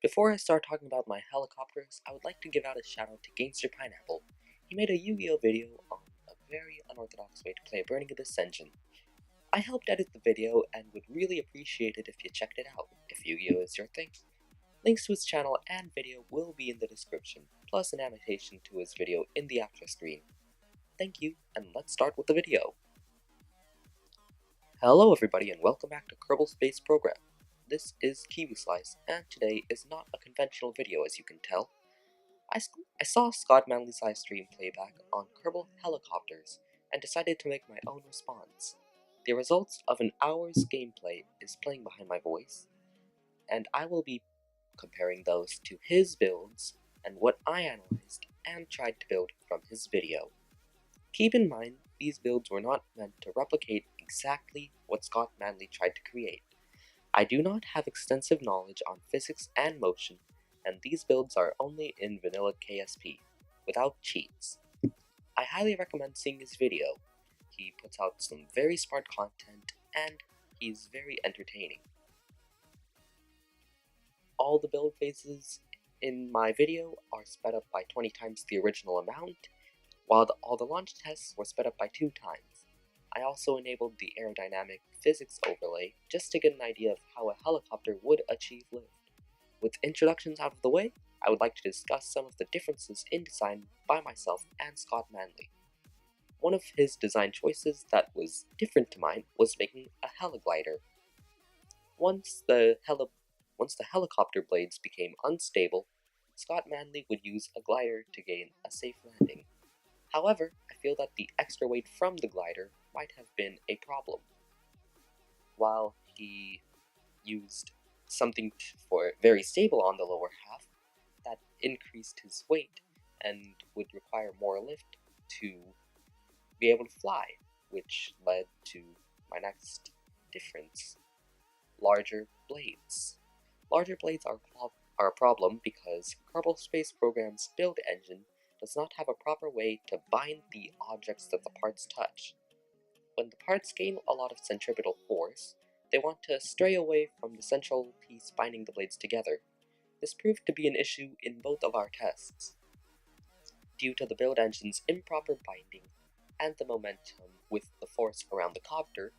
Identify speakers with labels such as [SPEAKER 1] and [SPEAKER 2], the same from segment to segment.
[SPEAKER 1] Before I start talking about my helicopters, I would like to give out a shout out to Gangster Pineapple. He made a Yu-Gi-Oh video on a very unorthodox way to play a Burning Abyss engine. I helped edit the video and would really appreciate it if you checked it out, if Yu-Gi-Oh is your thing. Links to his channel and video will be in the description, plus an annotation to his video in the after screen. Thank you, and let's start with the video. Hello everybody and welcome back to Kerbal Space Program. This is Kiwi Slice, and today is not a conventional video as you can tell. I saw Scott Manley's livestream playback on Kerbal helicopters and decided to make my own response. The results of an hour's gameplay is playing behind my voice, and I will be comparing those to his builds and what I analyzed and tried to build from his video. Keep in mind, these builds were not meant to replicate exactly what Scott Manley tried to create. I do not have extensive knowledge on physics and motion, and these builds are only in vanilla KSP, without cheats. I highly recommend seeing his video. He puts out some very smart content, and he's very entertaining. All the build phases in my video are sped up by 20 times the original amount, while all the launch tests were sped up by 2 times. I also enabled the aerodynamic physics overlay just to get an idea of how a helicopter would achieve lift. With introductions out of the way, I would like to discuss some of the differences in design by myself and Scott Manley. One of his design choices that was different to mine was making a heliglider. Once the helicopter blades became unstable, Scott Manley would use a glider to gain a safe landing. However, I feel that the extra weight from the glider might have been a problem. While he used something for very stable on the lower half, that increased his weight and would require more lift to be able to fly, which led to my next difference: larger blades. Larger blades are a problem because Kerbal Space Program's build engine does not have a proper way to bind the objects that the parts touch. When the parts gain a lot of centripetal force, they want to stray away from the central piece binding the blades together. This proved to be an issue in both of our tests. Due to the build engine's improper binding and the momentum with the force around the copter,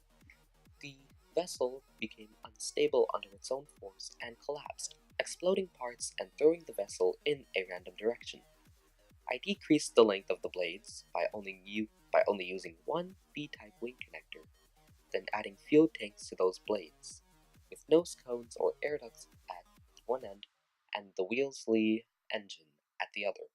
[SPEAKER 1] the vessel became unstable under its own force and collapsed, exploding parts and throwing the vessel in a random direction. I decreased the length of the blades by only using one B-type wing connector, then adding fuel tanks to those blades, with nose cones or air ducts at one end and the Wheelsley engine at the other.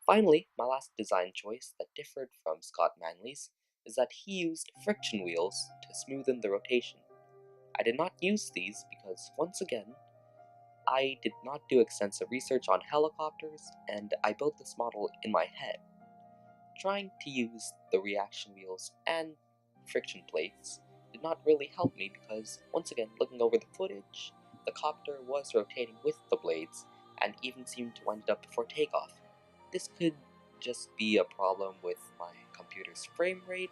[SPEAKER 1] Finally, my last design choice that differed from Scott Manley's is that he used friction wheels to smoothen the rotation. I did not use these because, once again, I did not do extensive research on helicopters, and I built this model in my head. Trying to use the reaction wheels and friction plates did not really help me because, once again, looking over the footage, the copter was rotating with the blades and even seemed to wind up before takeoff. This could just be a problem with my computer's frame rate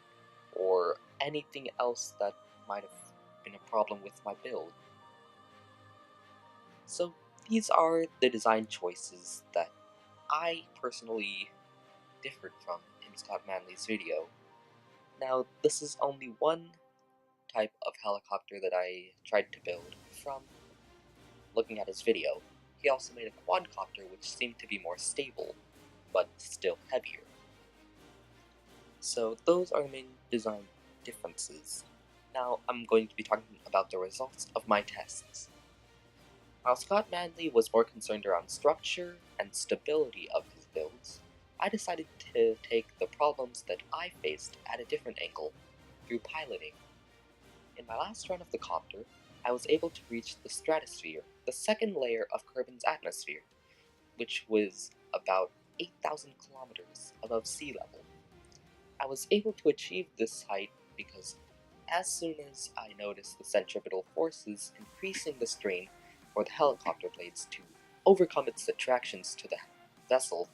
[SPEAKER 1] or anything else that might have been a problem with my build. So these are the design choices that I personally differed from in Scott Manley's video. Now, this is only one type of helicopter that I tried to build from looking at his video. He also made a quadcopter which seemed to be more stable, but still heavier. So those are the main design differences. Now I'm going to be talking about the results of my tests. While Scott Manley was more concerned around structure and stability of his builds, I decided to take the problems that I faced at a different angle, through piloting. In my last run of the copter, I was able to reach the stratosphere, the second layer of Kerbin's atmosphere, which was about 8,000 kilometers above sea level. I was able to achieve this height because as soon as I noticed the centripetal forces increasing the strain for the helicopter blades to overcome its attractions to the vessel,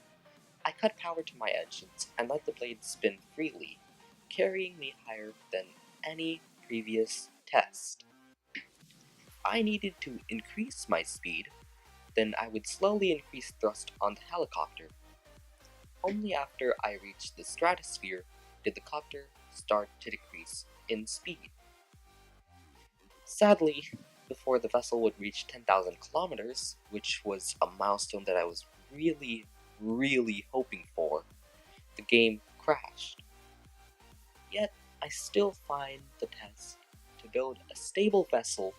[SPEAKER 1] I cut power to my engines and let the blades spin freely, carrying me higher than any previous test. If I needed to increase my speed, then I would slowly increase thrust on the helicopter. Only after I reached the stratosphere did the copter start to decrease in speed. Sadly, before the vessel would reach 10,000 kilometers, which was a milestone that I was really hoping for, the game crashed. Yet, I still find the test to build a stable vessel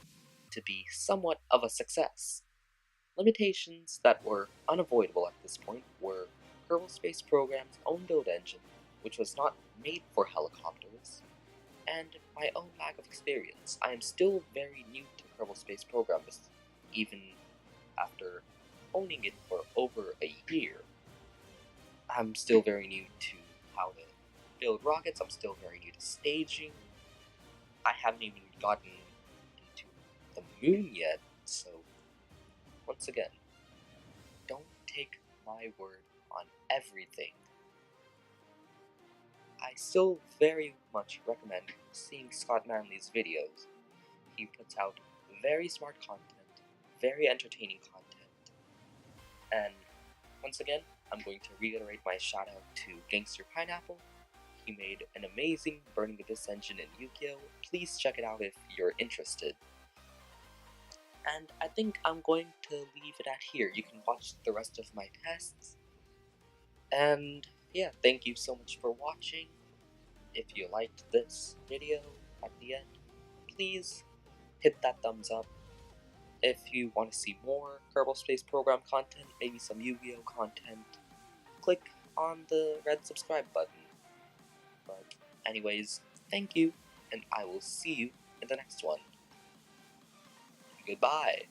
[SPEAKER 1] to be somewhat of a success. Limitations that were unavoidable at this point were Kerbal Space Program's own build engine, which was not made for helicopters, and my own lack of experience. I am still very new to Kerbal Space Program, even after owning it for over a year. I'm still very new to how to build rockets, I'm still very new to staging. I haven't even gotten into the moon yet, so once again, don't take my word on everything. I still very much recommend seeing Scott Manley's videos. He puts out very smart content, very entertaining content, and once again, I'm going to reiterate my shout out to Gangster Pineapple. He made an amazing Burning Abyss engine in Yu-Gi-Oh! Please check it out if you're interested. And I think I'm going to leave it at here. You can watch the rest of my tests. And yeah, thank you so much for watching. If you liked this video at the end, please hit that thumbs up. If you want to see more Kerbal Space Program content, maybe some Yu-Gi-Oh! Content, click on the red subscribe button. But anyways, thank you, and I will see you in the next one. Goodbye.